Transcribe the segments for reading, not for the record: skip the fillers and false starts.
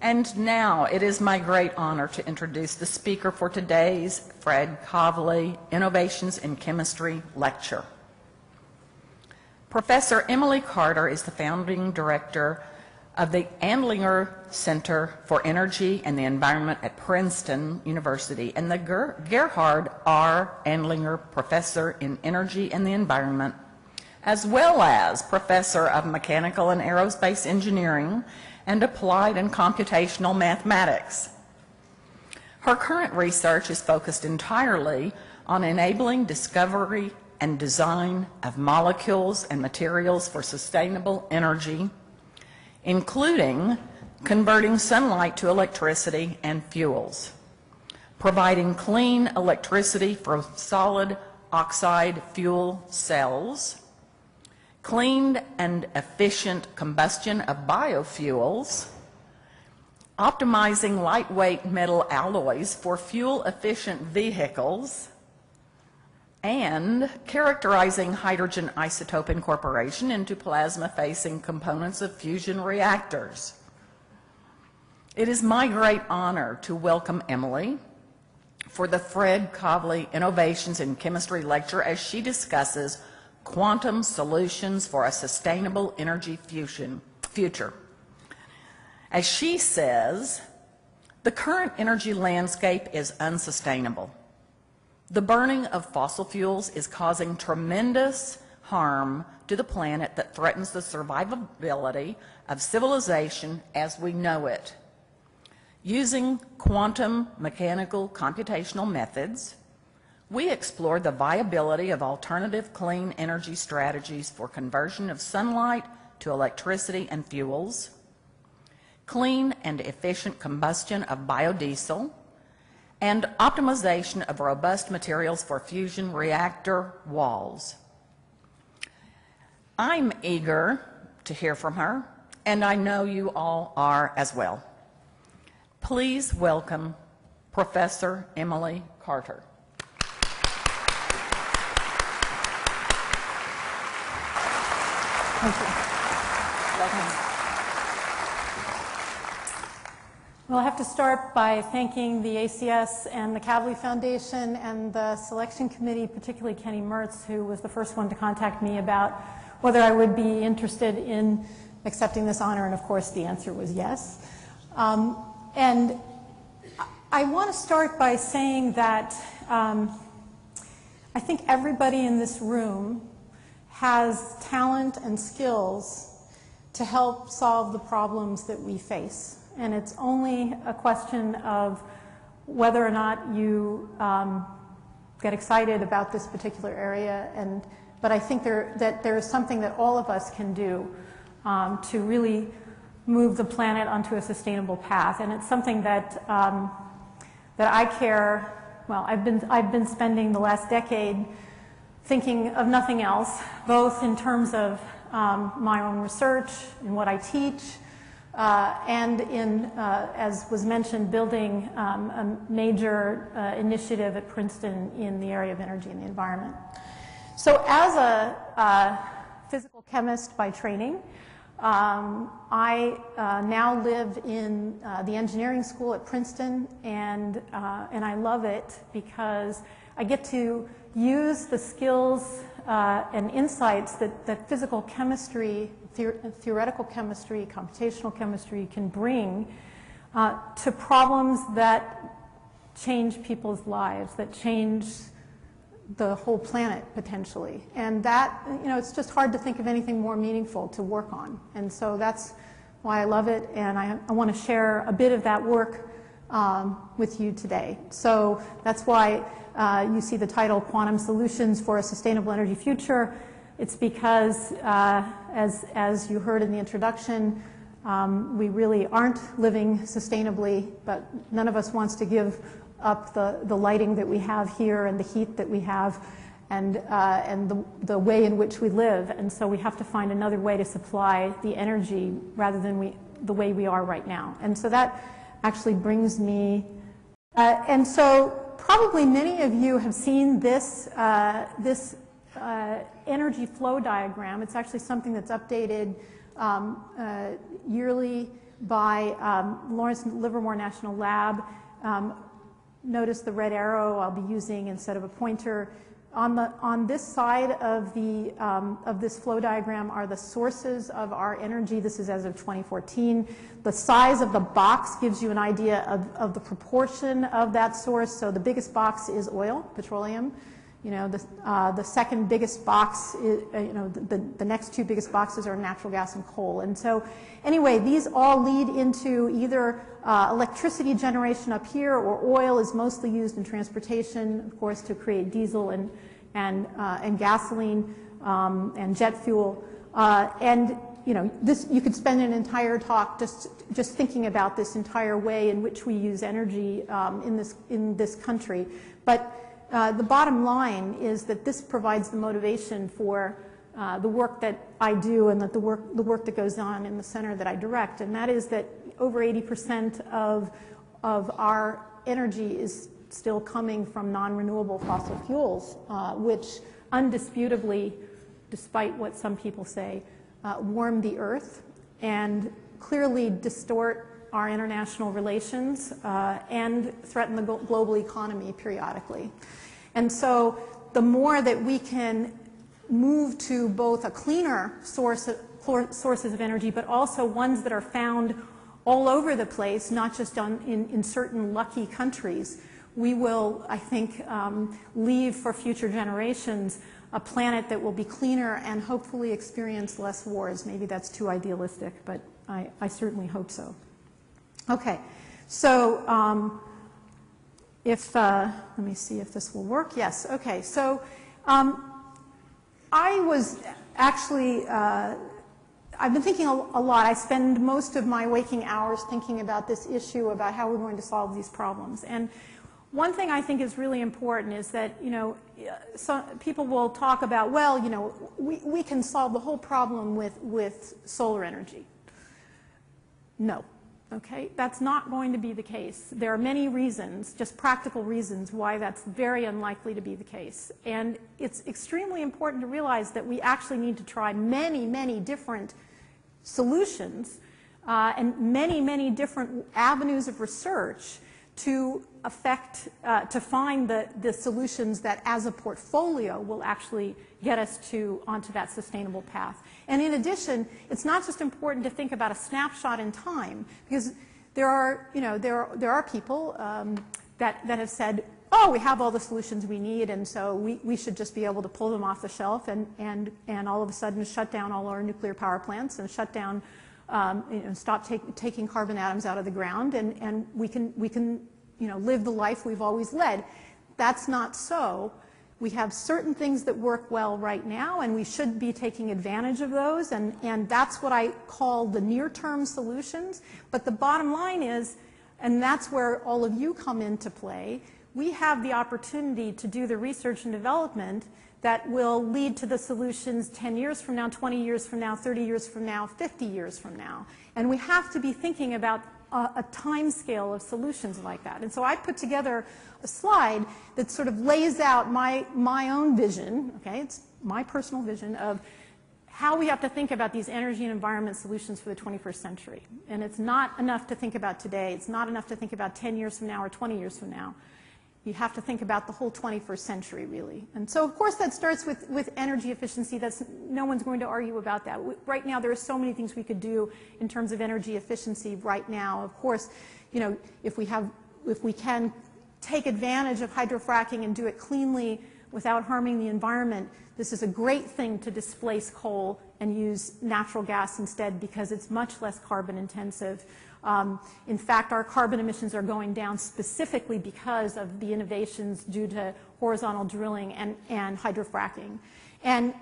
And now it is my great honor to introduce the speaker for today's Fred Kavli Innovations in Chemistry lecture. Professor Emily Carter is the founding director of the Andlinger Center for Energy and the Environment at Princeton University and the Gerhard R. Andlinger Professor in Energy and the Environment, as well as Professor of Mechanical and Aerospace Engineering and Applied and Computational Mathematics. Her current research is focused entirely on enabling discovery and design of molecules and materials for sustainable energy, including converting sunlight to electricity and fuels, providing clean electricity for solid oxide fuel cells, clean and efficient combustion of biofuels, optimizing lightweight metal alloys for fuel-efficient vehicles, and characterizing hydrogen isotope incorporation into plasma-facing components of fusion reactors. It is my great honor to welcome Emily for the Fred Kavli Innovations in Chemistry lecture as she discusses quantum solutions for a sustainable energy future. As she says, the current energy landscape is unsustainable. The burning of fossil fuels is causing tremendous harm to the planet that threatens the survivability of civilization as we know it. Using quantum mechanical computational methods, we explore the viability of alternative clean energy strategies for conversion of sunlight to electricity and fuels, clean and efficient combustion of biodiesel, and optimization of robust materials for fusion reactor walls. I'm eager to hear from her, and I know you all are as well. Please welcome Professor Emily Carter. Thank you. Well, I have to start by thanking the ACS and the Kavli Foundation and the selection committee, particularly Kenny Mertz, who was the first one to contact me about whether I would be interested in accepting this honor, and of course the answer was yes. And I want to start by saying that I think everybody in this room has talent and skills to help solve the problems that we face. And it's only a question of whether or not you get excited about this particular area. But I think that there is something that all of us can do to really move the planet onto a sustainable path. And it's something that I care. Well, I've been spending the last decade thinking of nothing else, both in terms of my own research and what I teach, and in, as was mentioned, building a major initiative at Princeton in the area of energy and the environment. So as a physical chemist by training, I now live in the engineering school at Princeton, and I love it because I get to use the skills and insights that physical chemistry, theoretical chemistry, computational chemistry can bring to problems that change people's lives, that change the whole planet potentially. And that, it's just hard to think of anything more meaningful to work on. And so that's why I love it, and I want to share a bit of that work with you today. So that's why you see the title, Quantum Solutions for a Sustainable Energy Future. It's because, as you heard in the introduction, we really aren't living sustainably, but none of us wants to give up the lighting that we have here and the heat that we have and the way in which we live. And so we have to find another way to supply the energy rather than the way we are right now. And so that actually brings me, and so probably many of you have seen this, this energy flow diagram. It's actually something that's updated yearly by Lawrence Livermore National Lab. Notice the red arrow I'll be using instead of a pointer. On this side of this flow diagram are the sources of our energy. This is as of 2014. The size of the box gives you an idea of the proportion of that source. So the biggest box is oil, petroleum. You know, the second biggest box is, the next two biggest boxes are natural gas and coal. And so anyway, these all lead into either electricity generation up here, or oil is mostly used in transportation, of course, to create diesel and gasoline and jet fuel. And this, you could spend an entire talk just thinking about this entire way in which we use energy in this country. But the bottom line is that this provides the motivation for the work that I do and that the work that goes on in the center that I direct, and that is that over 80% of our energy is still coming from non-renewable fossil fuels, which undisputably, despite what some people say, warm the earth and clearly distort our international relations and threaten the global economy periodically. And so the more that we can move to both a cleaner sources of energy, but also ones that are found all over the place, not just in certain lucky countries, we will, I think, leave for future generations a planet that will be cleaner and hopefully experience less wars. Maybe that's too idealistic, but I certainly hope so. Okay, so let me see if this will work. Yes, okay, so I was actually, I've been thinking a lot. I spend most of my waking hours thinking about this issue, about how we're going to solve these problems. And one thing I think is really important is that, some people will talk about, well, we can solve the whole problem with solar energy. No. Okay, that's not going to be the case. There are many reasons, just practical reasons, why that's very unlikely to be the case. And it's extremely important to realize that we actually need to try many, many different solutions and many, many different avenues of research to find the solutions that as a portfolio will actually get us onto that sustainable path. And in addition, it's not just important to think about a snapshot in time, because there are people that have said, oh, we have all the solutions we need, and so we should just be able to pull them off the shelf and all of a sudden shut down all our nuclear power plants and shut down, stop taking carbon atoms out of the ground, and we can live the life we've always led. That's not so. We have certain things that work well right now, and we should be taking advantage of those, and that's what I call the near-term solutions. But the bottom line is, and that's where all of you come into play, we have the opportunity to do the research and development that will lead to the solutions 10 years from now, 20 years from now, 30 years from now, 50 years from now. And we have to be thinking about a time scale of solutions like that. And so I put together a slide that sort of lays out my own vision, okay, it's my personal vision of how we have to think about these energy and environment solutions for the 21st century. And it's not enough to think about today. It's not enough to think about 10 years from now or 20 years from now. You have to think about the whole 21st century, really. And so, of course, that starts with energy efficiency. No one's going to argue about that. Right now, there are so many things we could do in terms of energy efficiency right now. Of course, if we can take advantage of hydrofracking and do it cleanly without harming the environment, this is a great thing to displace coal and use natural gas instead, because it's much less carbon intensive. In fact, our carbon emissions are going down specifically because of the innovations due to horizontal drilling and hydrofracking. And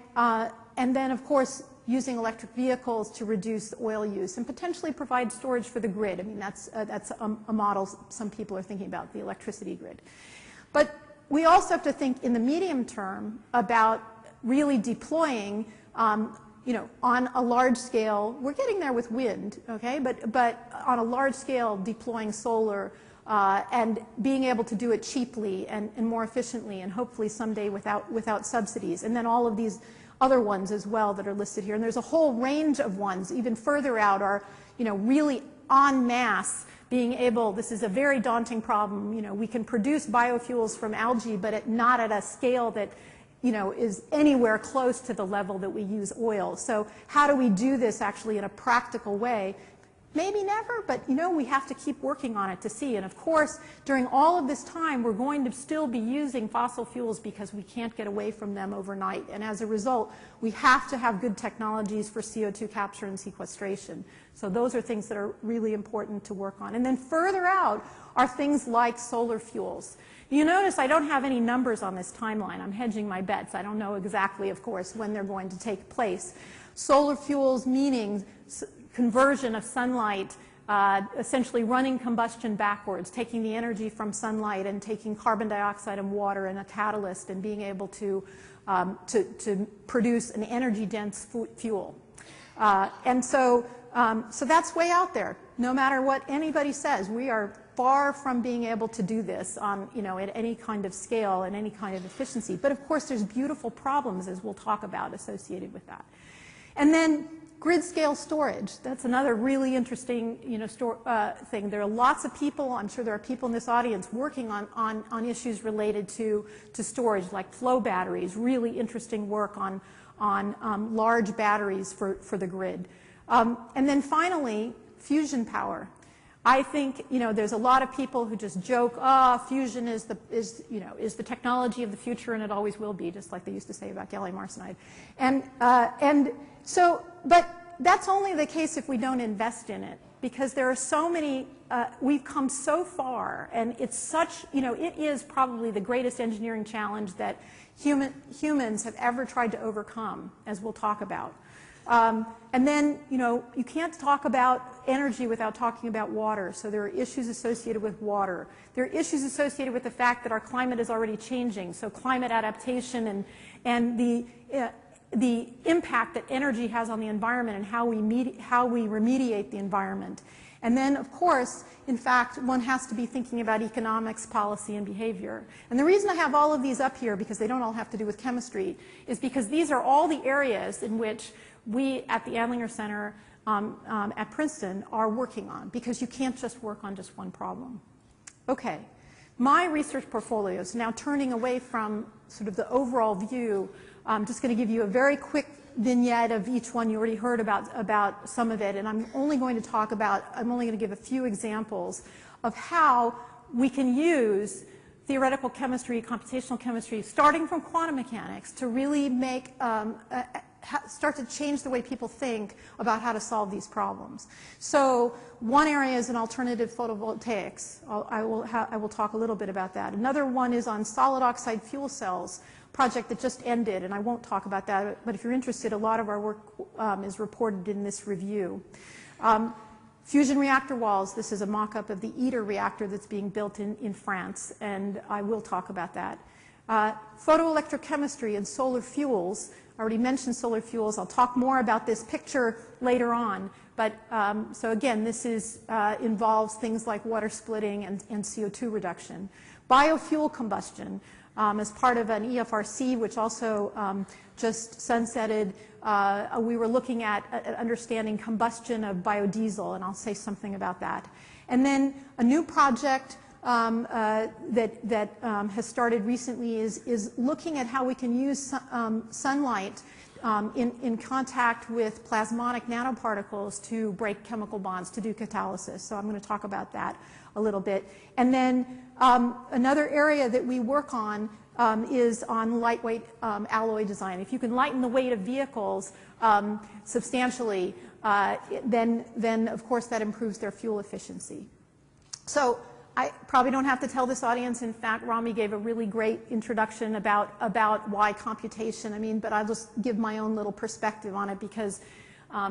then, of course, using electric vehicles to reduce oil use and potentially provide storage for the grid. I mean, that's a model some people are thinking about, the electricity grid. But we also have to think in the medium term about really deploying on a large scale. We're getting there with wind, okay, but on a large scale deploying solar and being able to do it cheaply and more efficiently, and hopefully someday without subsidies. And then all of these other ones as well that are listed here. And there's a whole range of ones. Even further out are really en masse being able, this is a very daunting problem, you know, we can produce biofuels from algae, but not at a scale that, you know, is anywhere close to the level that we use oil. So how do we do this actually in a practical way? Maybe never, but you know, we have to keep working on it to see. And of course, during all of this time, we're going to still be using fossil fuels because we can't get away from them overnight. And as a result, we have to have good technologies for CO2 capture and sequestration. So those are things that are really important to work on. And then further out are things like solar fuels. You notice I don't have any numbers on this timeline. I'm hedging my bets. I don't know exactly, of course, when they're going to take place. Solar fuels meaning conversion of sunlight, essentially running combustion backwards, taking the energy from sunlight and taking carbon dioxide and water and a catalyst and being able to produce an energy-dense fuel. And so that's way out there. No matter what anybody says, we are far from being able to do this on, you know, at any kind of scale and any kind of efficiency. But of course, there's beautiful problems, as we'll talk about, associated with that. And then grid scale storage. That's another really interesting, you know, thing. There are lots of people, I'm sure there are people in this audience working on issues related to storage, like flow batteries, really interesting work on large batteries for the grid. And then finally, fusion power. I think, you know, there's a lot of people who just joke, fusion is the technology of the future, and it always will be, just like they used to say about gallium arsenide. And so, but that's only the case if we don't invest in it, because there are so many, we've come so far, and it's such, you know, it is probably the greatest engineering challenge that humans have ever tried to overcome, as we'll talk about. And then, you know, you can't talk about energy without talking about water. So there are issues associated with water. There are issues associated with the fact that our climate is already changing. So climate adaptation and the impact that energy has on the environment and how we remediate the environment. And then, of course, in fact, one has to be thinking about economics, policy, and behavior. And the reason I have all of these up here, because they don't all have to do with chemistry, is because these are all the areas in which we at the Andlinger Center at Princeton are working on, because you can't just work on just one problem. Okay, my research portfolio, so now turning away from sort of the overall view, I'm just going to give you a very quick vignette of each one. You already heard about some of it, and I'm only going to give a few examples of how we can use theoretical chemistry, computational chemistry, starting from quantum mechanics, to really make start to change the way people think about how to solve these problems. So one area is in alternative photovoltaics. I will talk a little bit about that. Another one is on solid oxide fuel cells, project that just ended, and I won't talk about that, but if you're interested, a lot of our work is reported in this review. Fusion reactor walls, this is a mock-up of the ITER reactor that's being built in France, and I will talk about that. Photoelectrochemistry and solar fuels. I already mentioned solar fuels. I'll talk more about this picture later on. But so again, this involves things like water splitting and CO2 reduction. Biofuel combustion as part of an EFRC, which also just sunsetted. We were looking at understanding combustion of biodiesel, and I'll say something about that. And then a new project that has started recently is looking at how we can use sunlight in contact with plasmonic nanoparticles to break chemical bonds, to do catalysis. So I'm going to talk about that a little bit. And then another area that we work on is on lightweight alloy design. If you can lighten the weight of vehicles substantially, then of course that improves their fuel efficiency. So I probably don't have to tell this audience. In fact, Rami gave a really great introduction about why computation. I mean, but I'll just give my own little perspective on it, because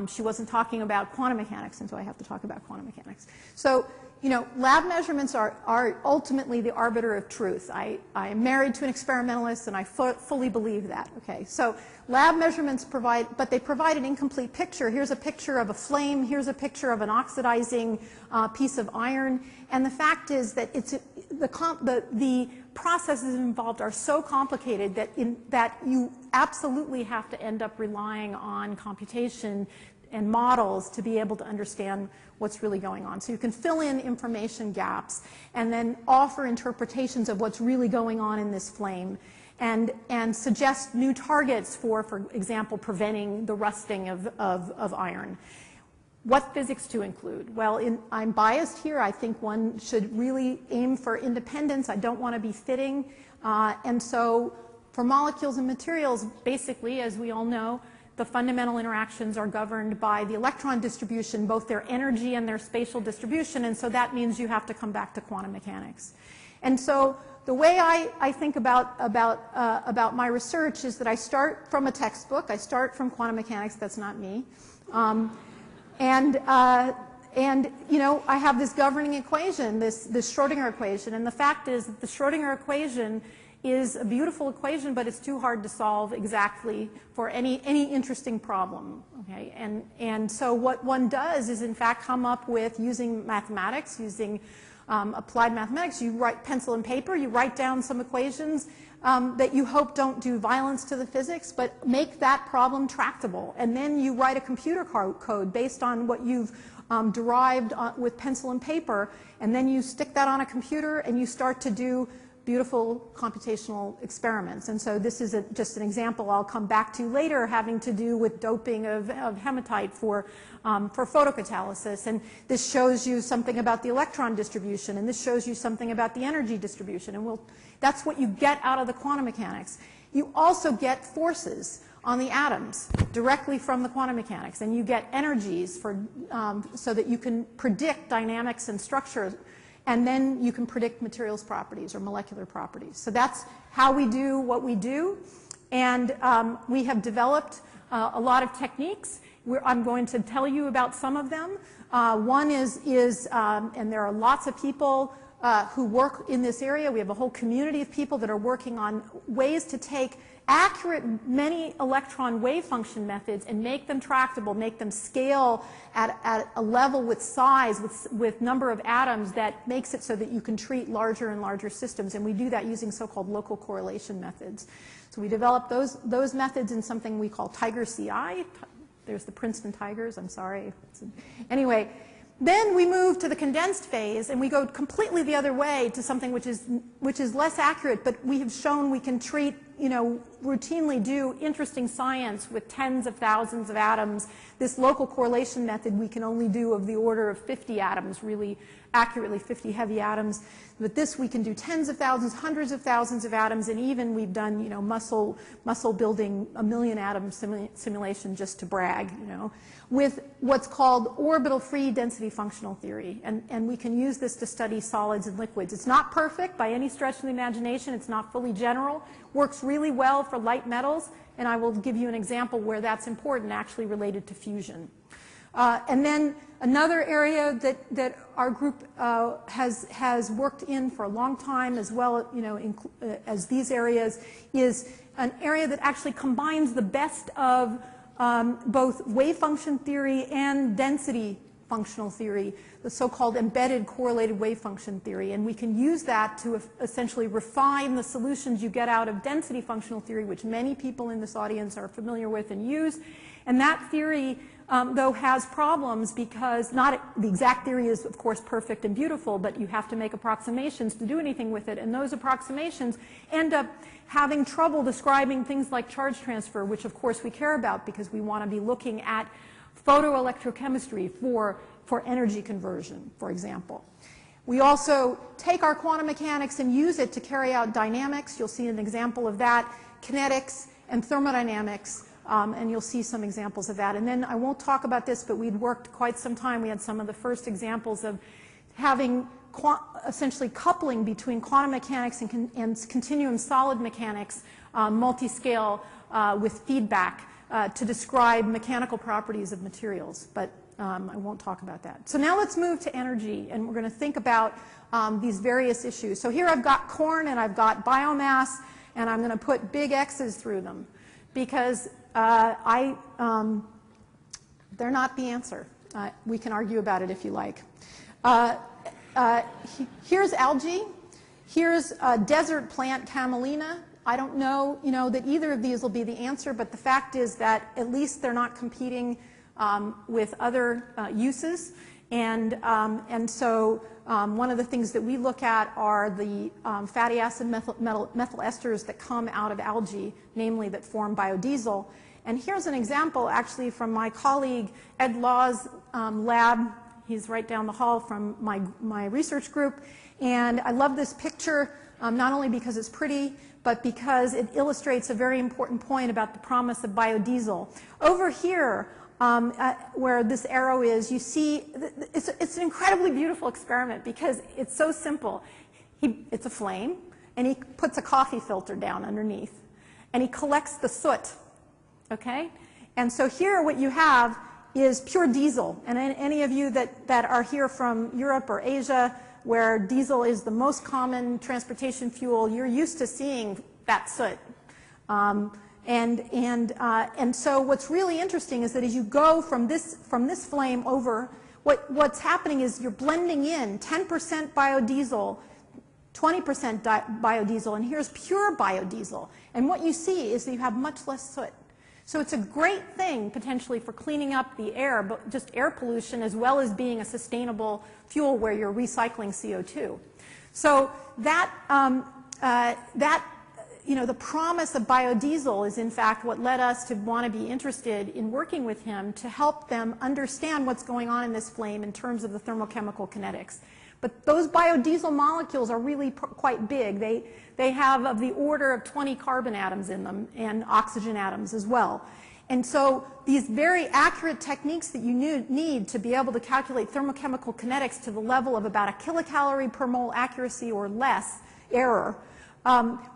she wasn't talking about quantum mechanics, and so I have to talk about quantum mechanics. So, you know, lab measurements are ultimately the arbiter of truth. I am married to an experimentalist, and I fully believe that. Okay, so lab measurements provide an incomplete picture. Here's a picture of a flame. Here's a picture of an oxidizing piece of iron. And the fact is that the processes involved are so complicated that you absolutely have to end up relying on computation and models to be able to understand what's really going on. So you can fill in information gaps and then offer interpretations of what's really going on in this flame and suggest new targets for example, preventing the rusting of iron. What physics to include? Well, I'm biased here. I think one should really aim for independence. I don't want to be fitting. And so for molecules and materials, basically, as we all know, the fundamental interactions are governed by the electron distribution, both their energy and their spatial distribution, and so that means you have to come back to quantum mechanics. And so the way I think about my research is that I start from a textbook. I start from quantum mechanics. That's not me. And you know, I have this governing equation, this Schrodinger equation, and the fact is that the Schrodinger equation is a beautiful equation, but it's too hard to solve exactly for any interesting problem. Okay, and so what one does is in fact come up with, using mathematics, using applied mathematics, you write pencil and paper, you write down some equations that you hope don't do violence to the physics, but make that problem tractable. And then you write a computer code based on what you've derived with pencil and paper, and then you stick that on a computer and you start to do beautiful computational experiments. And so this is just an example I'll come back to later, having to do with doping of hematite for photocatalysis. And this shows you something about the electron distribution, and this shows you something about the energy distribution. And that's what you get out of the quantum mechanics. You also get forces on the atoms directly from the quantum mechanics, and you get energies so that you can predict dynamics and structure. And then you can predict materials properties or molecular properties. So that's how we do what we do. And we have developed a lot of techniques. I'm going to tell you about some of them. One is and there are lots of people who work in this area. We have a whole community of people that are working on ways to take accurate many electron wave function methods and make them tractable, make them scale at a level with size, with number of atoms that makes it so that you can treat larger and larger systems. And we do that using so-called local correlation methods. So we developed those methods in something we call Tiger CI. There's the Princeton Tigers, I'm sorry. Anyway, then we move to the condensed phase, and we go completely the other way to something which is less accurate, but we have shown we can treat, you know, routinely do interesting science with tens of thousands of atoms. This local correlation method we can only do of the order of 50 atoms, really accurately 50 heavy atoms. With this we can do tens of thousands, hundreds of thousands of atoms, and even we've done, you know, muscle building 1 million atom simulation just to brag, you know, with what's called orbital free density functional theory. And we can use this to study solids and liquids. It's not perfect by any stretch of the imagination. It's not fully general. Works really well for light metals, and I will give you an example where that's important, actually related to fusion. And then another area that our group has worked in for a long time, as well, you know, as these areas, is an area that actually combines the best of both wave function theory and density functional theory, the so-called embedded correlated wave function theory. And we can use that to essentially refine the solutions you get out of density functional theory, which many people in this audience are familiar with and use. And that theory, though, has problems because not the exact theory is, of course, perfect and beautiful, but you have to make approximations to do anything with it. And those approximations end up having trouble describing things like charge transfer, which, of course, we care about because we want to be looking at photoelectrochemistry for energy conversion, for example. We also take our quantum mechanics and use it to carry out dynamics. You'll see an example of that, kinetics and thermodynamics. And you'll see some examples of that. And then I won't talk about this, but we'd worked quite some time. We had some of the first examples of having essentially coupling between quantum mechanics and continuum solid mechanics, multi-scale with feedback to describe mechanical properties of materials. But I won't talk about that. So now let's move to energy, and we're going to think about these various issues. So here I've got corn and I've got biomass, and I'm going to put big X's through them because they're not the answer. We can argue about it if you like. Here's algae. Here's a desert plant, Camelina. I don't know, that either of these will be the answer, but the fact is that at least they're not competing with other uses. And so one of the things that we look at are the fatty acid methyl esters that come out of algae, namely that form biodiesel. And here's an example actually from my colleague Ed Law's lab. He's right down the hall from my research group. And I love this picture, not only because it's pretty, but because it illustrates a very important point about the promise of biodiesel. Over here, where this arrow is, you see, it's an incredibly beautiful experiment because it's so simple. It's a flame, and he puts a coffee filter down underneath, and he collects the soot, okay? And so here what you have is pure diesel. And any of you that are here from Europe or Asia, where diesel is the most common transportation fuel, you're used to seeing that soot. And so what's really interesting is that as you go from this flame over, what's happening is you're blending in 10% biodiesel, 20% biodiesel, and here's pure biodiesel. And what you see is that you have much less soot. So it's a great thing potentially for cleaning up the air, but just air pollution, as well as being a sustainable fuel where you're recycling CO2. So the promise of biodiesel is in fact what led us to want to be interested in working with him to help them understand what's going on in this flame in terms of the thermochemical kinetics. But those biodiesel molecules are really quite big. They have of the order of 20 carbon atoms in them and oxygen atoms as well. And so these very accurate techniques that you need to be able to calculate thermochemical kinetics to the level of about a kilocalorie per mole accuracy or less error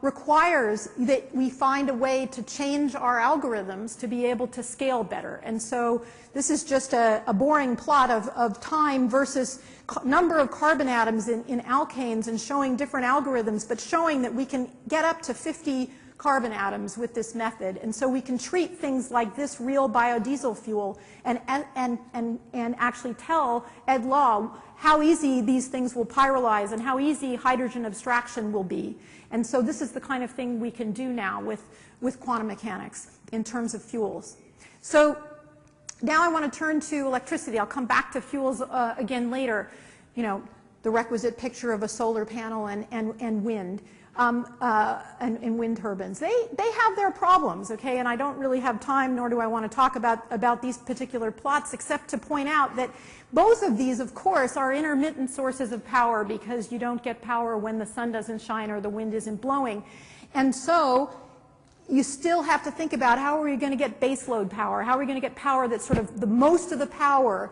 requires that we find a way to change our algorithms to be able to scale better. And so this is just a boring plot of time versus number of carbon atoms in alkanes and showing different algorithms, but showing that we can get up to 50 carbon atoms with this method. And so we can treat things like this real biodiesel fuel and actually tell Ed Law how easy these things will pyrolyze and how easy hydrogen abstraction will be. And so this is the kind of thing we can do now with quantum mechanics in terms of fuels. So now I want to turn to electricity. I'll come back to fuels again later. You know, the requisite picture of a solar panel and wind. And wind turbines. They have their problems, okay, and I don't really have time, nor do I want to talk about these particular plots, except to point out that both of these, of course, are intermittent sources of power because you don't get power when the sun doesn't shine or the wind isn't blowing. And so you still have to think about how are we going to get baseload power? How are we going to get power that's sort of the most of the power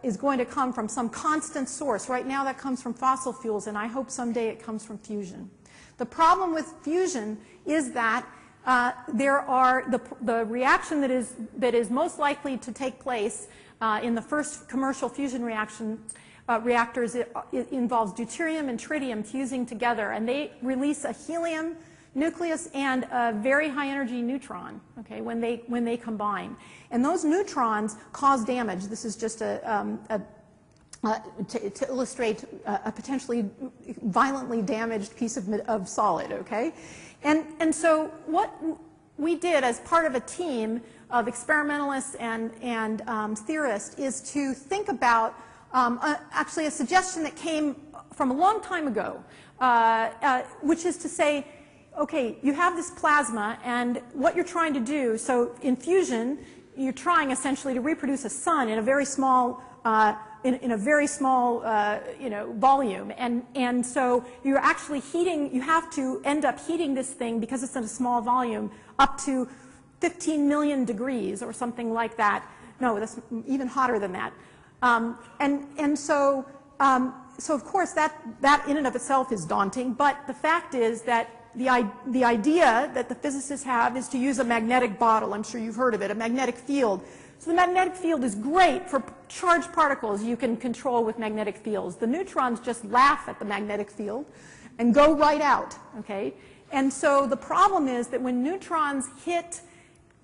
is going to come from some constant source. Right now that comes from fossil fuels, and I hope someday it comes from fusion. The problem with fusion is that the reaction that is most likely to take place in the first commercial fusion reactors it involves deuterium and tritium fusing together, and they release a helium nucleus and a very high energy neutron, okay, when they combine. And those neutrons cause damage. This is just to illustrate a potentially violently damaged piece of solid, okay? And so what we did as part of a team of experimentalists and theorists is to think about actually a suggestion that came from a long time ago, which is to say, okay, you have this plasma, and what you're trying to do, so in fusion, you're trying essentially to reproduce a sun in a very small in a very small volume, and so you're actually heating. You have to end up heating this thing because it's in a small volume up to 15 million degrees or something like that. No, that's even hotter than that. So of course that in and of itself is daunting. But the fact is that the idea that the physicists have is to use a magnetic bottle. I'm sure you've heard of it, a magnetic field. So the magnetic field is great for charged particles you can control with magnetic fields. The neutrons just laugh at the magnetic field and go right out, okay? And so the problem is that when neutrons hit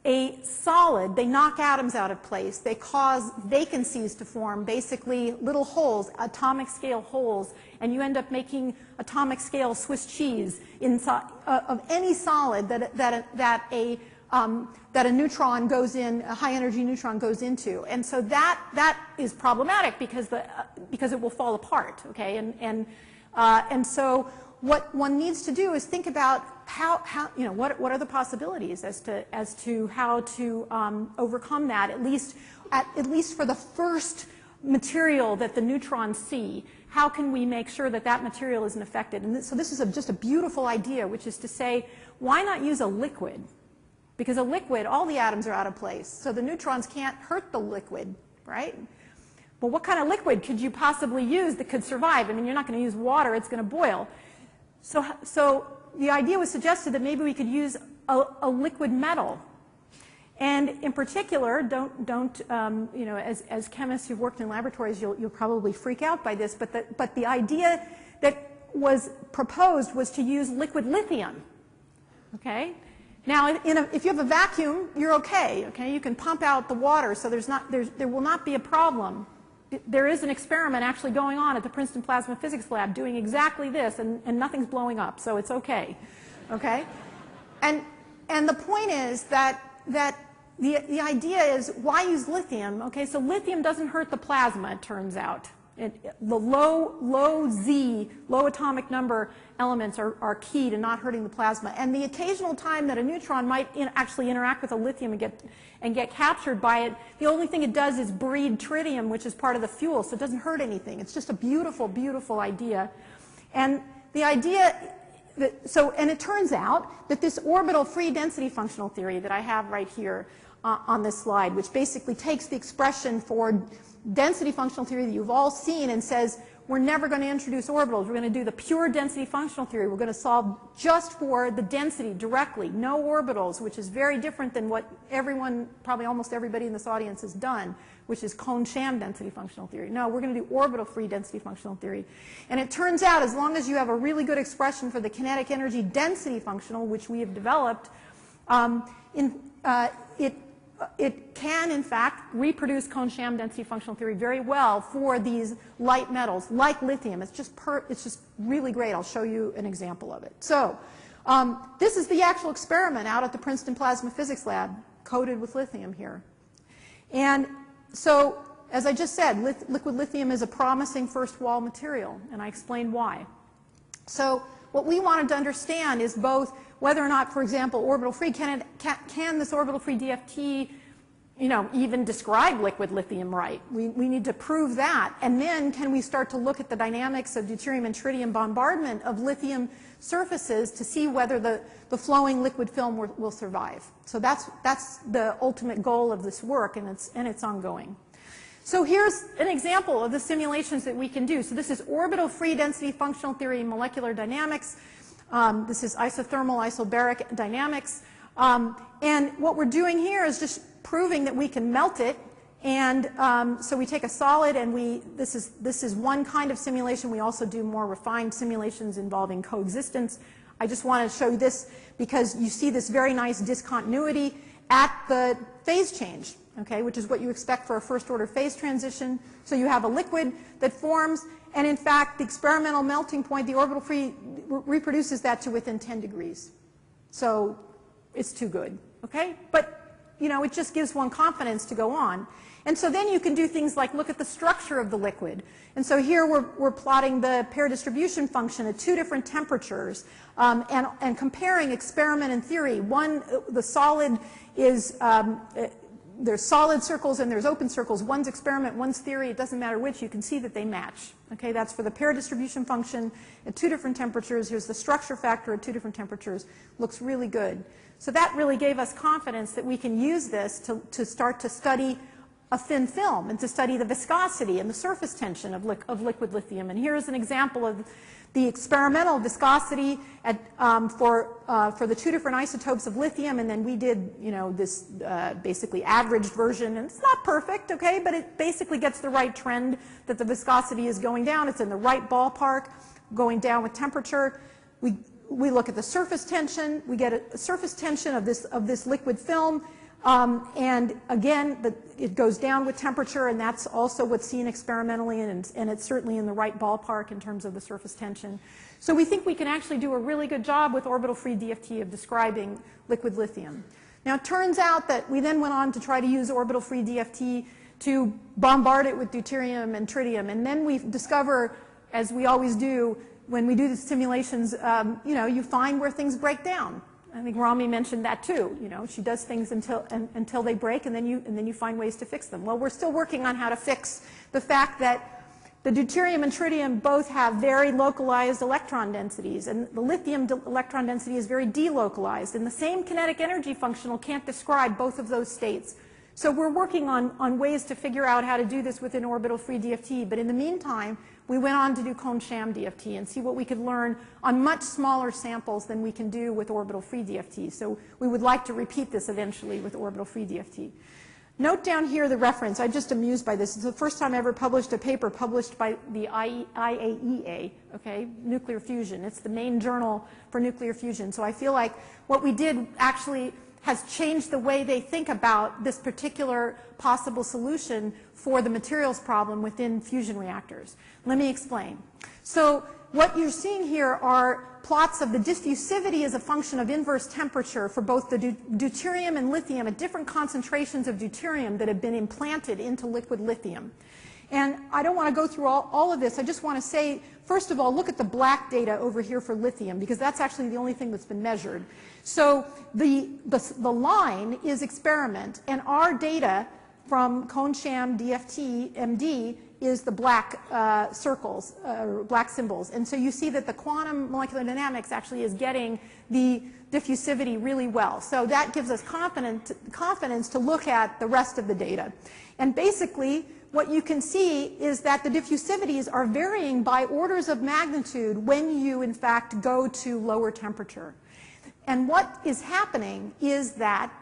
a solid, they knock atoms out of place. They cause vacancies to form, basically little holes, atomic scale holes, and you end up making atomic scale Swiss cheese inside of any solid that a that a neutron goes in, a high energy neutron goes into. And so that is problematic because it will fall apart, okay? And so what one needs to do is think about how you know, what are the possibilities as to how to overcome that, at least for the first material that the neutrons see. How can we make sure that that material isn't affected? And so this is just a beautiful idea, which is to say, why not use a liquid? Because a liquid, all the atoms are out of place, so the neutrons can't hurt the liquid, right? Well, what kind of liquid could you possibly use that could survive? I mean, you're not going to use water, it's going to boil. So the idea was suggested that maybe we could use a liquid metal. And in particular, you know, as chemists who've worked in laboratories, you'll probably freak out by this, but the idea that was proposed was to use liquid lithium, okay? Now, if you have a vacuum, you're okay, you can pump out the water, so there will not be a problem. There is an experiment actually going on at the Princeton Plasma Physics Lab doing exactly this, and nothing's blowing up, so it's okay, okay? And the point is that the idea is, why use lithium? Okay, so lithium doesn't hurt the plasma, it turns out. The low Z, low atomic number elements are key to not hurting the plasma. And the occasional time that a neutron might actually interact with a lithium and get captured by it, the only thing it does is breed tritium, which is part of the fuel, so it doesn't hurt anything. It's just a beautiful, beautiful idea. And the idea and it turns out that this orbital free density functional theory that I have right here on this slide, which basically takes the expression for density functional theory that you've all seen and says, we're never going to introduce orbitals. We're going to do the pure density functional theory. We're going to solve just for the density directly, no orbitals, which is very different than what everyone, probably almost everybody in this audience has done, which is Kohn-Sham density functional theory. No, we're going to do orbital free density functional theory. And it turns out, as long as you have a really good expression for the kinetic energy density functional, which we have developed, it can, in fact, reproduce Kohn-Sham density functional theory very well for these light metals, like lithium. It's just really great. I'll show you an example of it. So this is the actual experiment out at the Princeton Plasma Physics Lab, coated with lithium here. And so, as I just said, liquid lithium is a promising first wall material, and I explained why. So what we wanted to understand is both whether or not, for example, orbital free, can this orbital free DFT, you know, even describe liquid lithium right? We need to prove that. And then can we start to look at the dynamics of deuterium and tritium bombardment of lithium surfaces to see whether the flowing liquid film will survive. So that's the ultimate goal of this work, and it's ongoing. So here's an example of the simulations that we can do. So this is orbital free density functional theory and molecular dynamics. This is isothermal isobaric dynamics. And what we're doing here is just proving that we can melt it. And so we take a solid, and this is one kind of simulation. We also do more refined simulations involving coexistence. I just want to show you this because you see this very nice discontinuity at the phase change, okay, which is what you expect for a first order phase transition. So you have a liquid that forms, and in fact, the experimental melting point, the orbital free, reproduces that to within 10 degrees. So it's too good, okay? But, you know, it just gives one confidence to go on. And so then you can do things like look at the structure of the liquid. And so here we're plotting the pair distribution function at two different temperatures and comparing experiment and theory. One, the solid is, there's solid circles and there's open circles. One's experiment, one's theory. It doesn't matter which. You can see that they match. Okay, that's for the pair distribution function at two different temperatures. Here's the structure factor at two different temperatures. Looks really good. So that really gave us confidence that we can use this to start to study a thin film and to study the viscosity and the surface tension of liquid lithium. And here's an example of the experimental viscosity at, for the two different isotopes of lithium, and then we did, you know, this basically averaged version, and it's not perfect, okay, but it basically gets the right trend that the viscosity is going down. It's in the right ballpark, going down with temperature. We look at the surface tension. We get a surface tension of this liquid film. And again, it goes down with temperature, and that's also what's seen experimentally, and it's certainly in the right ballpark in terms of the surface tension. So we think we can actually do a really good job with orbital free DFT of describing liquid lithium. Now, it turns out that we then went on to try to use orbital-free DFT to bombard it with deuterium and tritium, and then we discover, as we always do when we do the simulations, you find where things break down. I think Rami mentioned that too. She does things until they break, and then you find ways to fix them. Well, we're still working on how to fix the fact that the deuterium and tritium both have very localized electron densities, and the lithium electron density is very delocalized, and the same kinetic energy functional can't describe both of those states. So we're working on ways to figure out how to do this within orbital-free DFT, but in the meantime, we went on to do cone-sham DFT and see what we could learn on much smaller samples than we can do with orbital-free DFT. So we would like to repeat this eventually with orbital-free DFT. Note down here the reference. I'm just amused by this. It's the first time I ever published a paper published by the IAEA, okay, nuclear fusion. It's the main journal for nuclear fusion. So I feel like what we did actually has changed the way they think about this particular possible solution for the materials problem within fusion reactors. Let me explain. So what you're seeing here are plots of the diffusivity as a function of inverse temperature for both the deuterium and lithium at different concentrations of deuterium that have been implanted into liquid lithium. And I don't want to go through all of this. I just want to say, first of all, look at the black data over here for lithium, because that's actually the only thing that's been measured. So the line is experiment, and our data from cone-sham DFT MD is the black circles, black symbols. And so you see that the quantum molecular dynamics actually is getting the diffusivity really well. So that gives us confidence to look at the rest of the data. And basically, what you can see is that the diffusivities are varying by orders of magnitude when you, in fact, go to lower temperature. And what is happening is that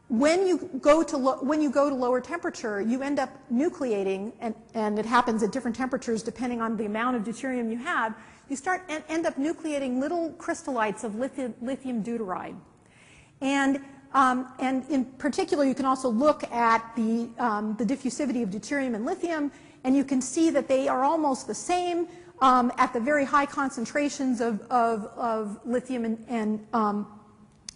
when you go to lower temperature, you end up nucleating, and it happens at different temperatures depending on the amount of deuterium you have. You end up nucleating little crystallites of lithium deuteride. And in particular, you can also look at the diffusivity of deuterium and lithium, and you can see that they are almost the same at the very high concentrations of lithium and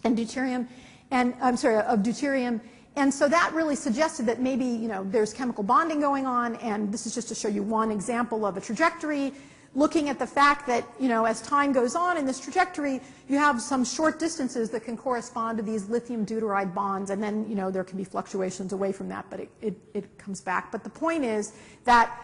deuterium. And I'm sorry, of deuterium. And so that really suggested that maybe, there's chemical bonding going on, and this is just to show you one example of a trajectory, looking at the fact that, as time goes on in this trajectory, you have some short distances that can correspond to these lithium deuteride bonds, and then, there can be fluctuations away from that, but it comes back. But the point is that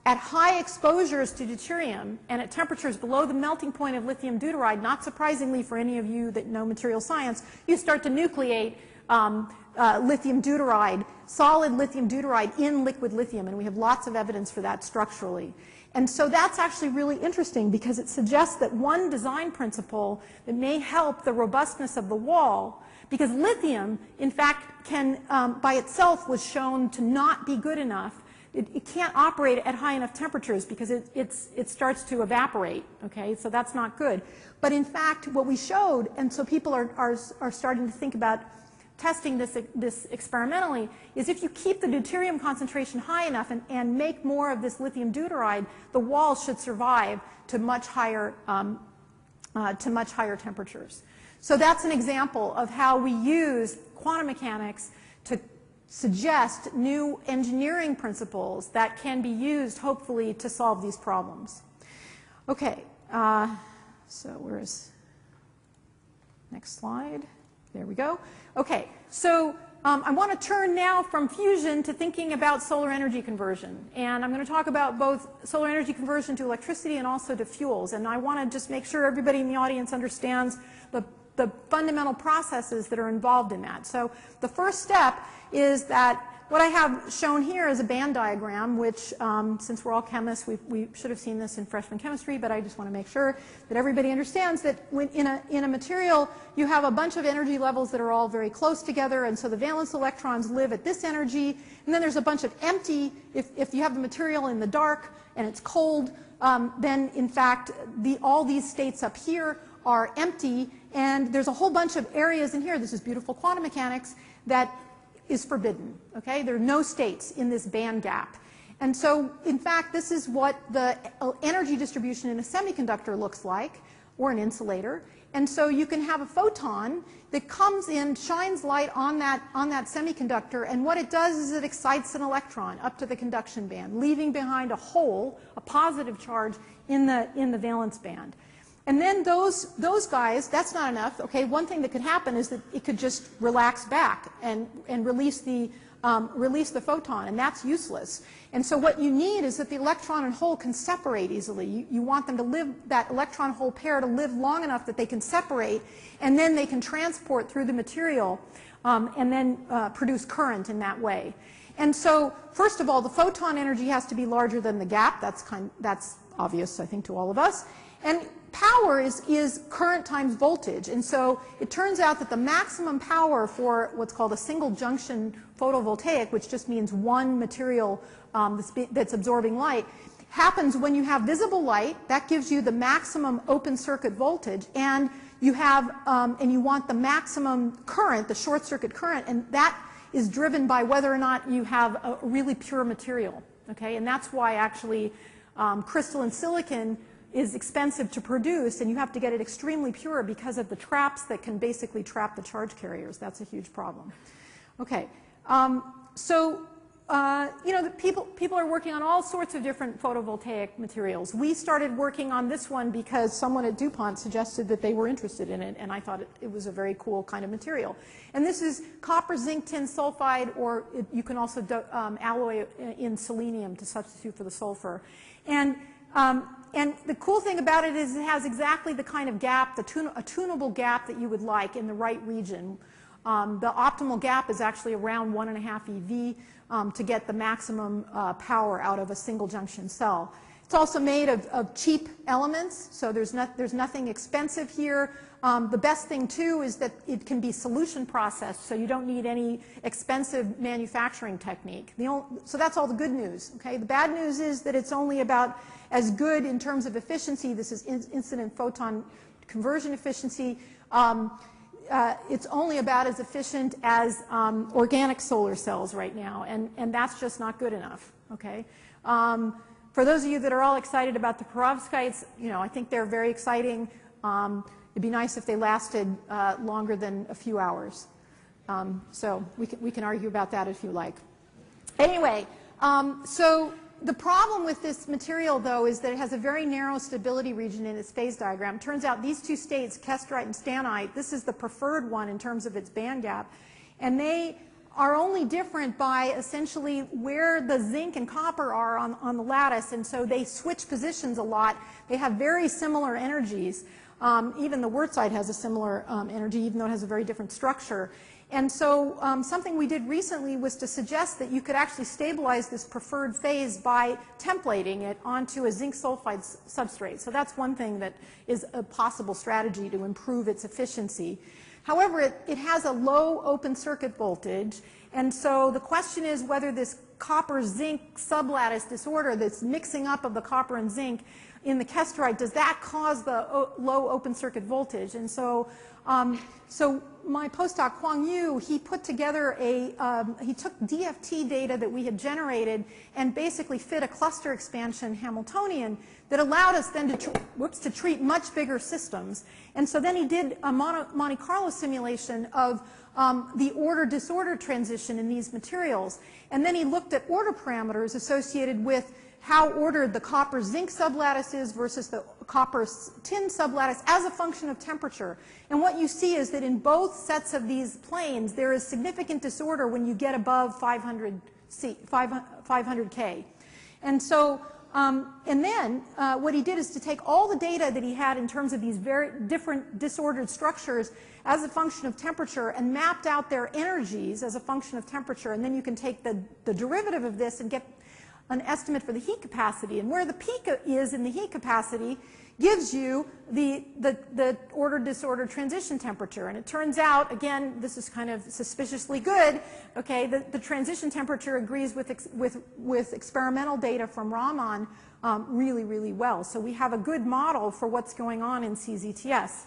at high exposures to deuterium and at temperatures below the melting point of lithium deuteride, not surprisingly for any of you that know material science, you start to nucleate lithium deuteride, solid lithium deuteride in liquid lithium, and we have lots of evidence for that structurally. And so that's actually really interesting because it suggests that one design principle that may help the robustness of the wall, because lithium, in fact, can, by itself was shown to not be good enough. It can't operate at high enough temperatures because it starts to evaporate, okay? So that's not good. But in fact, what we showed, and so people are starting to think about testing this experimentally, is if you keep the deuterium concentration high enough and make more of this lithium deuteride, the walls should survive to much higher temperatures. So that's an example of how we use quantum mechanics to suggest new engineering principles that can be used, hopefully, to solve these problems. Okay, so where is, next slide, there we go. Okay, so I want to turn now from fusion to thinking about solar energy conversion. And I'm going to talk about both solar energy conversion to electricity and also to fuels. And I want to just make sure everybody in the audience understands the fundamental processes that are involved in that. So the first step is that what I have shown here is a band diagram, which, since we're all chemists, we should have seen this in freshman chemistry, but I just want to make sure that everybody understands that when in a material, you have a bunch of energy levels that are all very close together, and so the valence electrons live at this energy, and then there's a bunch of empty, if you have the material in the dark and it's cold, then in fact, all these states up here are empty, and there's a whole bunch of areas in here, this is beautiful quantum mechanics, that is forbidden, okay? There are no states in this band gap. And so, in fact, this is what the energy distribution in a semiconductor looks like. or an insulator. And so you can have a photon that comes in, shines light on that semiconductor, and what it does is it excites an electron up to the conduction band, leaving behind a hole, a positive charge, in the valence band. And then those guys, that's not enough. Okay, one thing that could happen is that it could just relax back and release the photon, and that's useless. And so what you need is that the electron and hole can separate easily. You want them to live, that electron hole pair to live long enough that they can separate, and then they can transport through the material and then produce current in that way. And so, first of all, the photon energy has to be larger than the gap. That's obvious, I think, to all of us. And power is current times voltage. And so it turns out that the maximum power for what's called a single junction photovoltaic, which just means one material that's absorbing light, happens when you have visible light. That gives you the maximum open circuit voltage, and you have and you want the maximum current, the short circuit current, and that is driven by whether or not you have a really pure material. Okay, and that's why actually crystalline silicon is expensive to produce, and you have to get it extremely pure because of the traps that can basically trap the charge carriers. That's a huge problem. Okay, you know, people are working on all sorts of different photovoltaic materials. We started working on this one because someone at DuPont suggested that they were interested in it, and I thought it was a very cool kind of material. And this is copper zinc tin sulfide, or you can also alloy in selenium to substitute for the sulfur. And the cool thing about it is it has exactly the kind of gap, a tunable gap that you would like in the right region. The optimal gap is actually around 1.5 eV to get the maximum power out of a single junction cell. It's also made of cheap elements, so there's nothing expensive here. The best thing too is that it can be solution processed, so you don't need any expensive manufacturing technique. So that's all the good news. Okay? The bad news is that it's only about as good in terms of efficiency. This is incident photon conversion efficiency. It's only about as efficient as organic solar cells right now, and that's just not good enough. Okay? For those of you that are all excited about the perovskites, you know, I think they're very exciting. It'd be nice if they lasted longer than a few hours. So we can argue about that if you like. Anyway, so the problem with this material, though, is that it has a very narrow stability region in its phase diagram. It turns out these two states, kestrite and stannite, this is the preferred one in terms of its band gap. And they are only different by essentially where the zinc and copper are on the lattice, and so they switch positions a lot. They have very similar energies. Even the wurtzite has a similar energy, even though it has a very different structure. And so something we did recently was to suggest that you could actually stabilize this preferred phase by templating it onto a zinc sulfide substrate. So that's one thing that is a possible strategy to improve its efficiency. However, it has a low open circuit voltage, and so the question is whether this copper-zinc sublattice disorder that's mixing up of the copper and zinc in the kestrite, does that cause the low open circuit voltage? And so, so my postdoc, Kwang Yu, he put together he took DFT data that we had generated and basically fit a cluster expansion Hamiltonian that allowed us then to treat much bigger systems. And so then he did a Monte Carlo simulation of the order-disorder transition in these materials. And then he looked at order parameters associated with how ordered the copper-zinc sublattice is versus the copper-tin sublattice as a function of temperature. And what you see is that in both sets of these planes, there is significant disorder when you get above 500 K. And so, and then what he did is to take all the data that he had in terms of these very different disordered structures as a function of temperature and mapped out their energies as a function of temperature. And then you can take the derivative of this and get an estimate for the heat capacity. And where the peak is in the heat capacity gives you the order-disorder transition temperature. And it turns out, again, this is kind of suspiciously good, okay, the transition temperature agrees with experimental data from Raman really, really well. So we have a good model for what's going on in CZTS.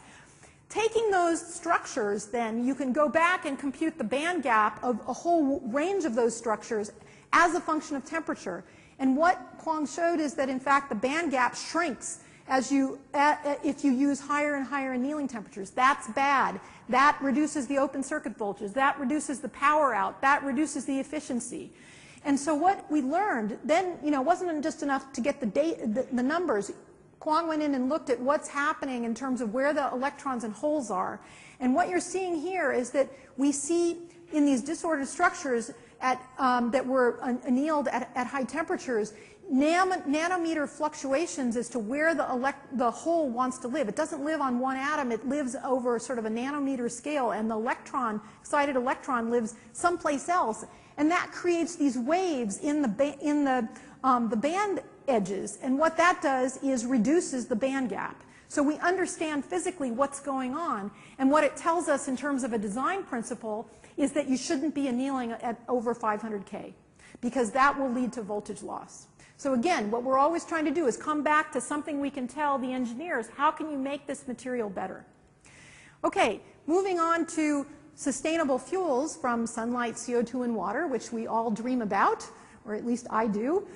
Taking those structures, then, you can go back and compute the band gap of a whole range of those structures as a function of temperature. And what Kwang showed is that, in fact, the band gap shrinks if you use higher and higher annealing temperatures. That's bad. That reduces the open circuit voltage. That reduces the power out. That reduces the efficiency. And so what we learned then, it wasn't just enough to get the numbers. Kwong went in and looked at what's happening in terms of where the electrons and holes are. And what you're seeing here is that we see in these disordered structures that were annealed at high temperatures, nanometer fluctuations as to where the hole wants to live. It doesn't live on one atom, it lives over sort of a nanometer scale, and the excited electron lives someplace else. And that creates these waves in the band edges, and what that does is reduces the band gap. So we understand physically what's going on, and what it tells us in terms of a design principle is that you shouldn't be annealing at over 500 K, because that will lead to voltage loss. So again, what we're always trying to do is come back to something we can tell the engineers, how can you make this material better? Okay, moving on to sustainable fuels from sunlight, CO2, and water, which we all dream about, or at least I do.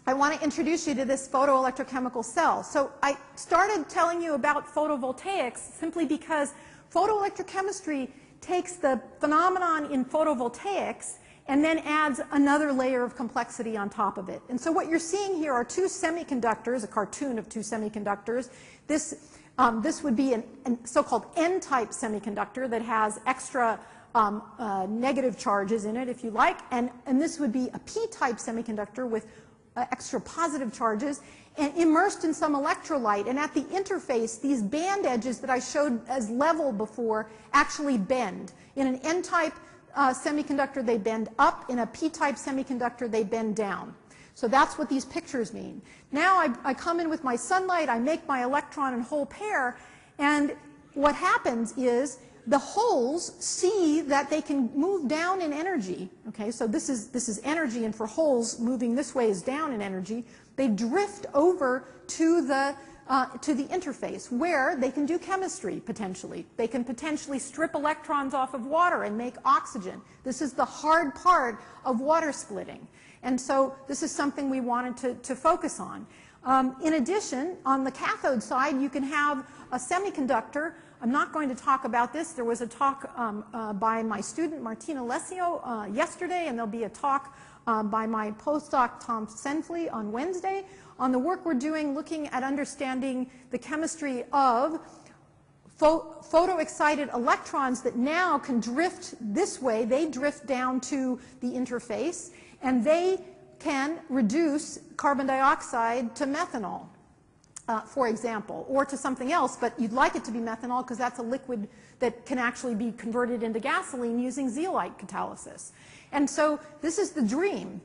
I want to introduce you to this photoelectrochemical cell. So I started telling you about photovoltaics simply because photoelectrochemistry takes the phenomenon in photovoltaics and then adds another layer of complexity on top of it. And so what you're seeing here are two semiconductors, a cartoon of two semiconductors. This would be a so-called N-type semiconductor that has extra negative charges in it, if you like, and this would be a P-type semiconductor with extra positive charges, and immersed in some electrolyte. And at the interface, these band edges that I showed as level before actually bend. In an N-type semiconductor, they bend up. In a P-type semiconductor, they bend down. So that's what these pictures mean. Now I come in with my sunlight, I make my electron and hole pair, and what happens is the holes see that they can move down in energy. Okay, so this is energy, and for holes, moving this way is down in energy. They drift over to the interface, where they can do chemistry, potentially. They can potentially strip electrons off of water and make oxygen. This is the hard part of water splitting. And so this is something we wanted to focus on. In addition, on the cathode side, you can have a semiconductor. I'm not going to talk about this. There was a talk by my student, Martina Lesio, yesterday, and there'll be a talk by my postdoc, Tom Senfley, on Wednesday, on the work we're doing looking at understanding the chemistry of photoexcited electrons that now can drift this way. They drift down to the interface, and they can reduce carbon dioxide to methanol, for example, or to something else, but you'd like it to be methanol because that's a liquid that can actually be converted into gasoline using zeolite catalysis. And so this is the dream.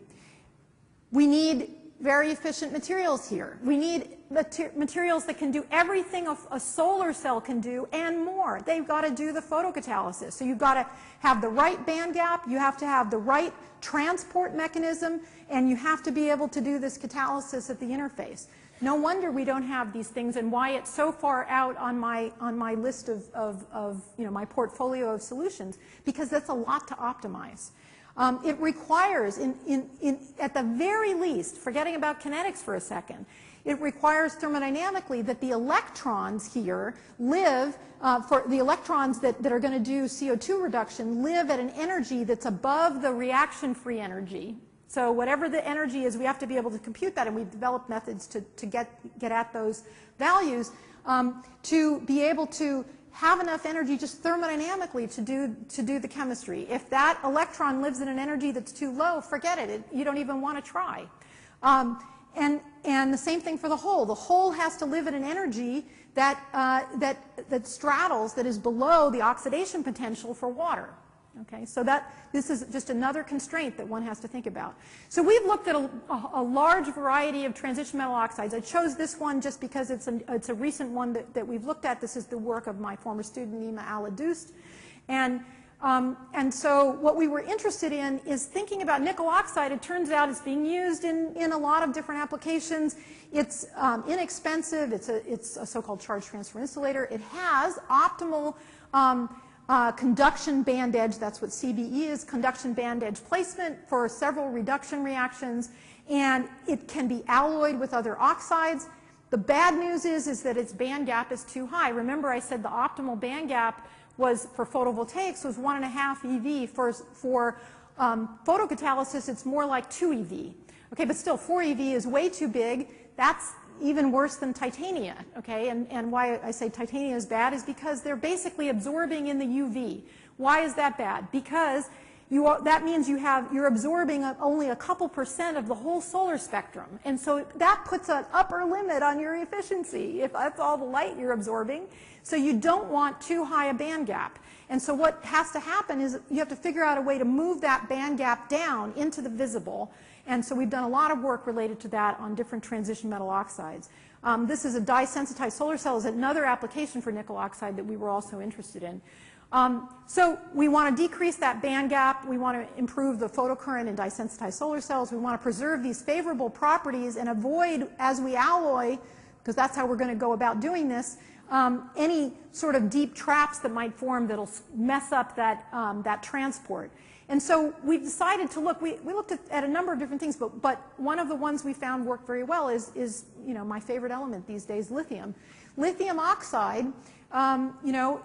We need very efficient materials here. We need materials that can do everything a solar cell can do and more. They've got to do the photocatalysis. So you've got to have the right band gap, you have to have the right transport mechanism, and you have to be able to do this catalysis at the interface. No wonder we don't have these things, and why it's so far out on my list of my portfolio of solutions, because that's a lot to optimize. It requires, at the very least, forgetting about kinetics for a second, it requires thermodynamically that the electrons here live, for the electrons that are going to do CO2 reduction, live at an energy that's above the reaction-free energy. So whatever the energy is, we have to be able to compute that, and we've developed methods to get at those values to be able to have enough energy just thermodynamically to do the chemistry. If that electron lives at an energy that's too low, forget it. You don't even want to try. And the same thing for the hole. The hole has to live at an energy that straddles, that is below the oxidation potential for water. Okay, so this is just another constraint that one has to think about. So we've looked at a large variety of transition metal oxides. I chose this one just because it's a recent one that we've looked at. This is the work of my former student, Nima Aladoost. And so what we were interested in is thinking about nickel oxide. It turns out it's being used in a lot of different applications. It's inexpensive. It's a so-called charge transfer insulator. It has optimal conduction band edge, that's what CBE is, conduction band edge placement for several reduction reactions, and it can be alloyed with other oxides. The bad news is that its band gap is too high. Remember I said the optimal band gap was for photovoltaics was 1.5 EV. For photocatalysis, it's more like 2 EV. Okay, but still 4 EV is way too big. That's even worse than titania, okay? And why I say titania is bad is because they're basically absorbing in the UV. Why is that bad? Because that means you're absorbing only a couple % of the whole solar spectrum. And so that puts an upper limit on your efficiency if that's all the light you're absorbing. So you don't want too high a band gap. And so what has to happen is you have to figure out a way to move that band gap down into the visible. And so we've done a lot of work related to that on different transition metal oxides. This is a dye-sensitized solar cell, is another application for nickel oxide that we were also interested in. So we want to decrease that band gap. We want to improve the photocurrent in dye-sensitized solar cells. We want to preserve these favorable properties and avoid, as we alloy, because that's how we're going to go about doing this, any sort of deep traps that might form that'll mess up that transport. And so we've decided to look, we looked at a number of different things, but one of the ones we found worked very well is you know, my favorite element these days, lithium. Lithium oxide, you know,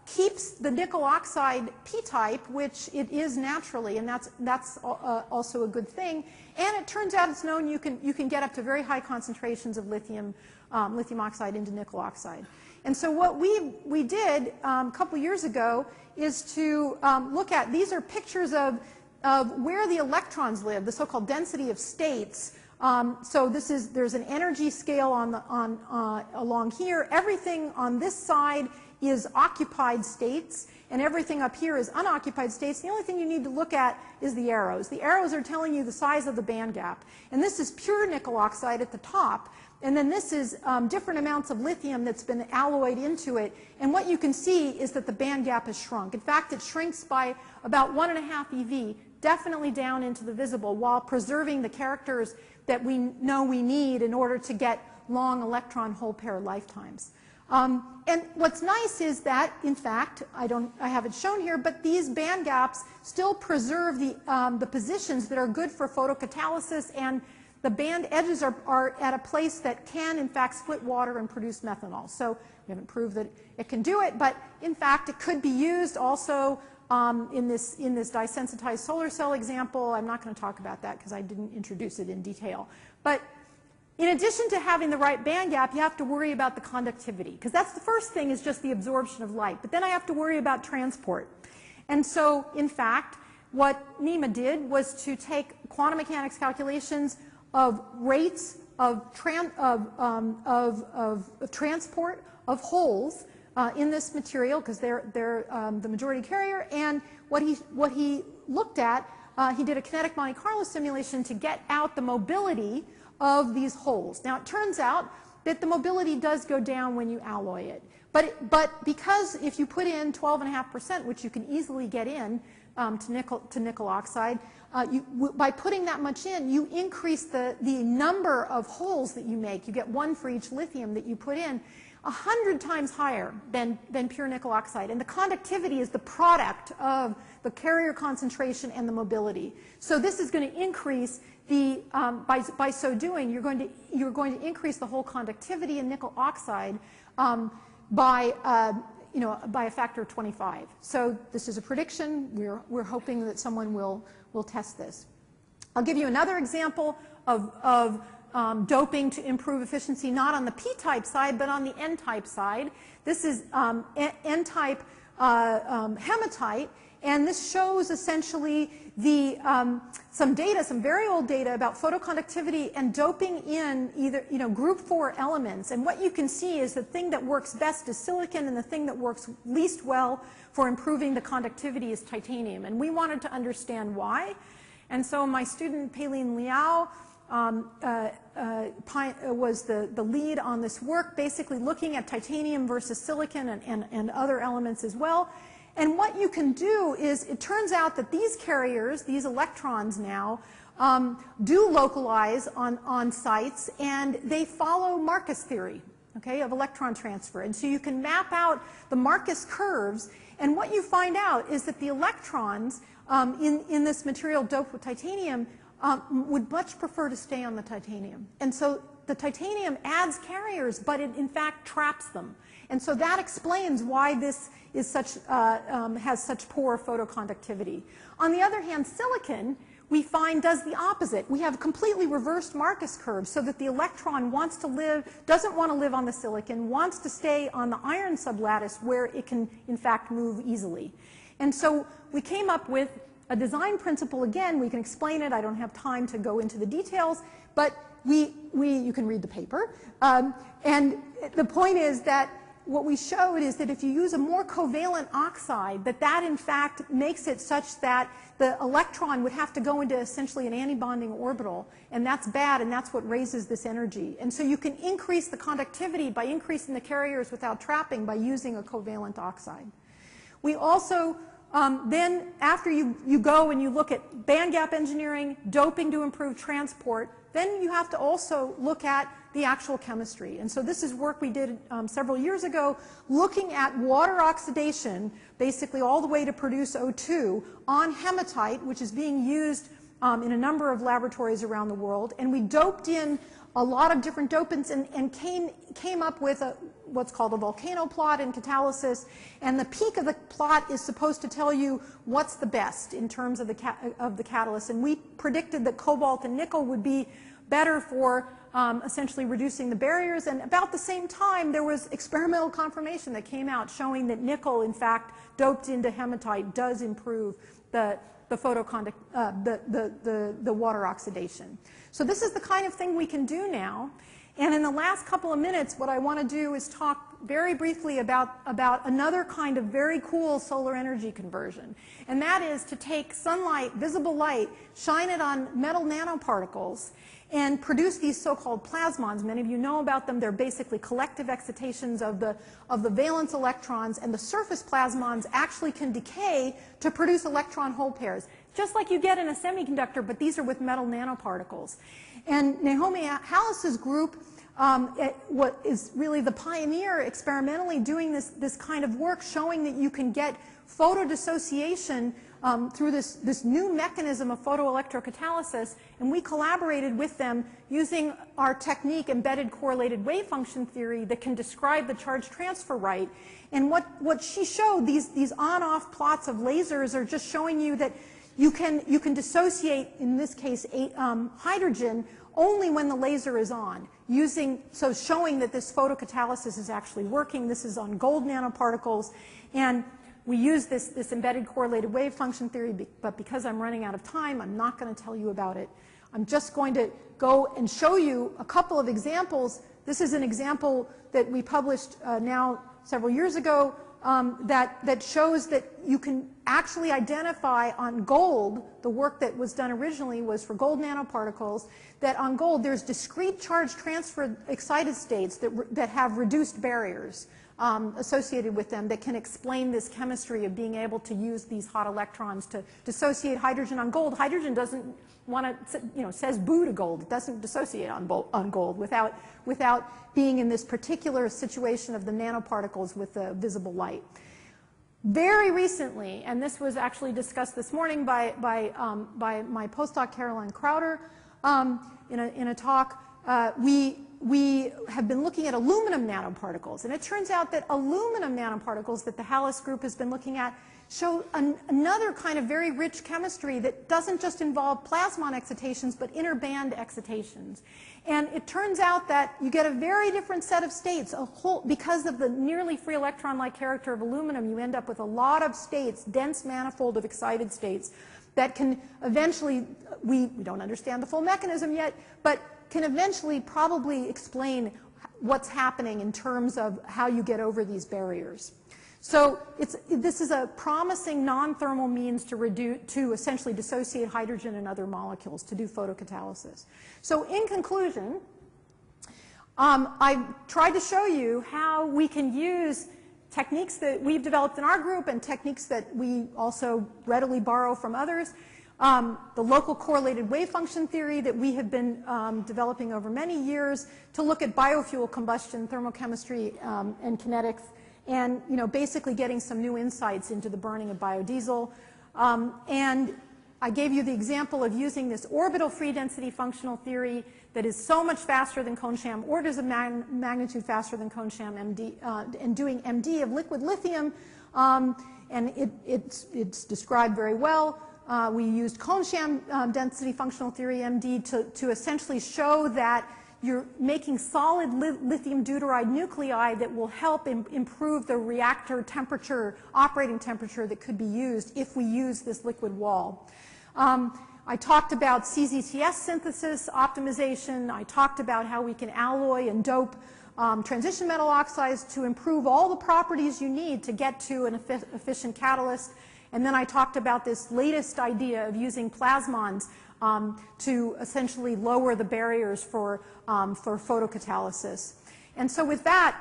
keeps the nickel oxide p-type, which it is naturally, and that's also a good thing. And it turns out it's known you can get up to very high concentrations of lithium oxide into nickel oxide. And so what we did a couple years ago is to look at, these are pictures of where the electrons live, the so-called density of states. So there's an energy scale along here. Everything on this side is occupied states, and everything up here is unoccupied states. The only thing you need to look at is the arrows. The arrows are telling you the size of the band gap. And this is pure nickel oxide at the top. And then this is different amounts of lithium that's been alloyed into it. And what you can see is that the band gap has shrunk. In fact, it shrinks by about 1.5 EV, definitely down into the visible, while preserving the characters that we know we need in order to get long electron hole pair lifetimes. And what's nice is that, in fact, I have it shown here, but these band gaps still preserve the positions that are good for photocatalysis, and the band edges are at a place that can, in fact, split water and produce methanol. So we haven't proved that it can do it, but in fact, it could be used also in this dye-sensitized solar cell example. I'm not going to talk about that because I didn't introduce it in detail. But in addition to having the right band gap, you have to worry about the conductivity, because that's the first thing, is just the absorption of light. But then I have to worry about transport. And so, in fact, what NEMA did was to take quantum mechanics calculations of rates of transport of holes in this material, because they're the majority carrier. And what he looked at, he did a kinetic Monte Carlo simulation to get out the mobility of these holes. Now it turns out that the mobility does go down when you alloy it. But because if you put in 12.5%, which you can easily get in to nickel oxide, by putting that much in, you increase the number of holes that you make. You get one for each lithium that you put in, 100 times higher than pure nickel oxide. And the conductivity is the product of the carrier concentration and the mobility. So this is going to increase by so doing, you're going to increase the whole conductivity in nickel oxide by a factor of 25. So this is a prediction. We're hoping that someone will test this. I'll give you another example of doping to improve efficiency, not on the p-type side, but on the n-type side. This is n-type hematite, and this shows essentially some very old data about photoconductivity and doping in either group 4 elements. And what you can see is the thing that works best is silicon, and the thing that works least well for improving the conductivity is titanium. And we wanted to understand why. And so my student Pei-Lin Liao was the lead on this work, basically looking at titanium versus silicon and other elements as well. And what you can do is, it turns out that these carriers, these electrons now, do localize on sites, and they follow Marcus theory, okay, of electron transfer. And so you can map out the Marcus curves, and what you find out is that the electrons in this material doped with titanium would much prefer to stay on the titanium. And so the titanium adds carriers, but it in fact traps them. And so that explains why this is such, has such poor photoconductivity. On the other hand, silicon, we find, does the opposite. We have a completely reversed Marcus curve so that the electron wants to live, doesn't want to live on the silicon, wants to stay on the iron sublattice where it can, in fact, move easily. And so we came up with a design principle. Again, we can explain it. I don't have time to go into the details, but you can read the paper. And the point is that what we showed is that if you use a more covalent oxide, that in fact makes it such that the electron would have to go into essentially an antibonding orbital, and that's bad, and that's what raises this energy. And so you can increase the conductivity by increasing the carriers without trapping by using a covalent oxide. We also then, after you go and you look at band gap engineering, doping to improve transport, then you have to also look at the actual chemistry. And so this is work we did several years ago, looking at water oxidation, basically all the way to produce O2, on hematite, which is being used in a number of laboratories around the world. And we doped in a lot of different dopants and came up with what's called a volcano plot in catalysis. And the peak of the plot is supposed to tell you what's the best in terms of the catalyst. And we predicted that cobalt and nickel would be better for essentially reducing the barriers. And about the same time, there was experimental confirmation that came out showing that nickel, in fact, doped into hematite does improve the water oxidation. So this is the kind of thing we can do now. And in the last couple of minutes, what I want to do is talk very briefly about another kind of very cool solar energy conversion. And that is to take sunlight, visible light, shine it on metal nanoparticles, and produce these so-called plasmons. Many of you know about them. They're basically collective excitations of the valence electrons, and the surface plasmons actually can decay to produce electron hole pairs, just like you get in a semiconductor, but these are with metal nanoparticles. And Naomi Hallis's group what is really the pioneer experimentally doing this kind of work, showing that you can get photodissociation through this new mechanism of photoelectrocatalysis, and we collaborated with them using our technique, embedded correlated wave function theory, that can describe the charge transfer right. And what she showed, these on-off plots of lasers are just showing you that you can dissociate, in this case, hydrogen only when the laser is on, showing that this photocatalysis is actually working. This is on gold nanoparticles, and we use this embedded correlated wave function theory, but because I'm running out of time, I'm not going to tell you about it. I'm just going to go and show you a couple of examples. This is an example that we published now several years ago that shows that you can actually identify on gold, the work that was done originally was for gold nanoparticles, that on gold there's discrete charge transfer excited states that have reduced barriers associated with them that can explain this chemistry of being able to use these hot electrons to dissociate hydrogen on gold. Hydrogen doesn't want to, says boo to gold. It doesn't dissociate on gold without being in this particular situation of the nanoparticles with the visible light. Very recently, and this was actually discussed this morning by my postdoc Caroline Crowder in a talk, we have been looking at aluminum nanoparticles. And it turns out that aluminum nanoparticles that the Hallis group has been looking at show another kind of very rich chemistry that doesn't just involve plasmon excitations, but interband excitations. And it turns out that you get a very different set of states. Because of the nearly free electron-like character of aluminum, you end up with a lot of states, dense manifold of excited states, that can eventually, we don't understand the full mechanism yet, but can eventually probably explain what's happening in terms of how you get over these barriers. So this is a promising non-thermal means to essentially dissociate hydrogen and other molecules to do photocatalysis. So in conclusion, I tried to show you how we can use techniques that we've developed in our group and techniques that we also readily borrow from others. The local correlated wave function theory that we have been developing over many years to look at biofuel combustion, thermochemistry, and kinetics, and basically getting some new insights into the burning of biodiesel. And I gave you the example of using this orbital free density functional theory that is so much faster than cone sham, orders of magnitude faster than cone sham MD, and doing MD of liquid lithium, and it's described very well. We used cone sham density functional theory MD to essentially show that you're making solid lithium deuteride nuclei that will help improve the reactor temperature, operating temperature that could be used if we use this liquid wall. I talked about CZTS synthesis optimization. I talked about how we can alloy and dope transition metal oxides to improve all the properties you need to get to an efficient catalyst. And then I talked about this latest idea of using plasmons to essentially lower the barriers for photocatalysis. And so with that,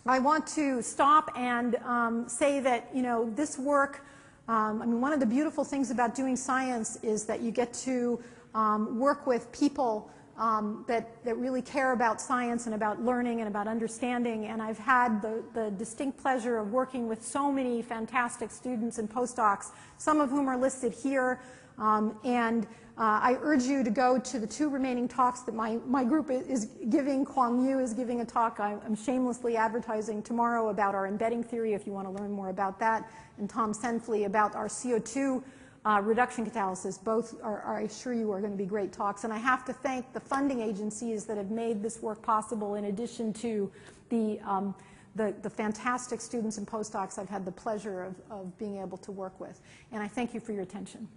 I want to stop and say that, you know, this work, I mean, one of the beautiful things about doing science is that you get to work with people that really care about science and about learning and about understanding. And I've had the distinct pleasure of working with so many fantastic students and postdocs, some of whom are listed here. I urge you to go to the 2 remaining talks that my group is giving. Kwang Yu is giving a talk I'm shamelessly advertising tomorrow about our embedding theory if you want to learn more about that, and Tom Senfley about our CO2 reduction catalysis. Both are, I assure you, are going to be great talks. And I have to thank the funding agencies that have made this work possible, in addition to the fantastic students and postdocs I've had the pleasure of being able to work with. And I thank you for your attention.